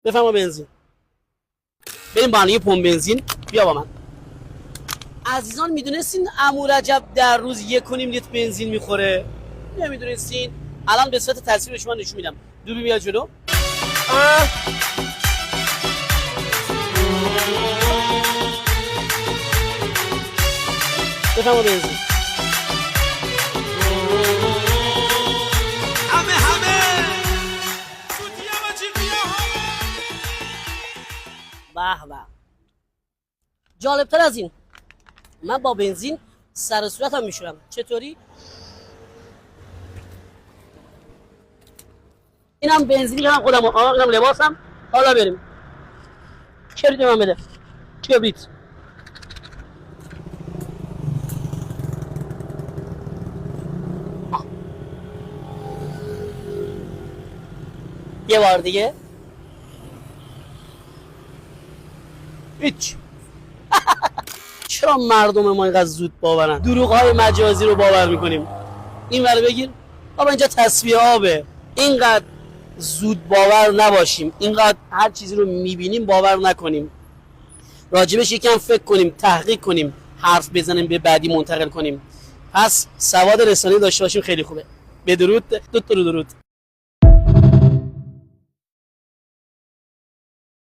بفرما بنزین. بریم با یه پمپ بنزین. بیا با من. عزیزان میدونستین عمو رجب در روز 1.5 لیتر بنزین میخوره؟ نمیدونستین؟ الان به صورت تصویر به شما نشون میدم. دوربین بیا جلو. بفرما بنزین. به به. جالبتر از این، من با بنزین سر و صورتم میشورم. چطوری؟ اینم بنزینی که من خودم، اینم لباسم. حالا بریم. کبریت من بده. کبریت. یه بار دیگه. هیچ. چرا مردم ما اینقدر زود باورن؟ دروغ‌های مجازی رو باور میکنیم. این ور بگیر. بابا اینجا تصفیه آبه. اینقدر زود باور نباشیم. اینقدر هر چیزی رو میبینیم باور نکنیم. راجبش یکم فکر کنیم، تحقیق کنیم، حرف بزنیم، به بعدی منتقل کنیم. پس سواد رسانه‌ای داشته باشیم خیلی خوبه. بدرود. درود.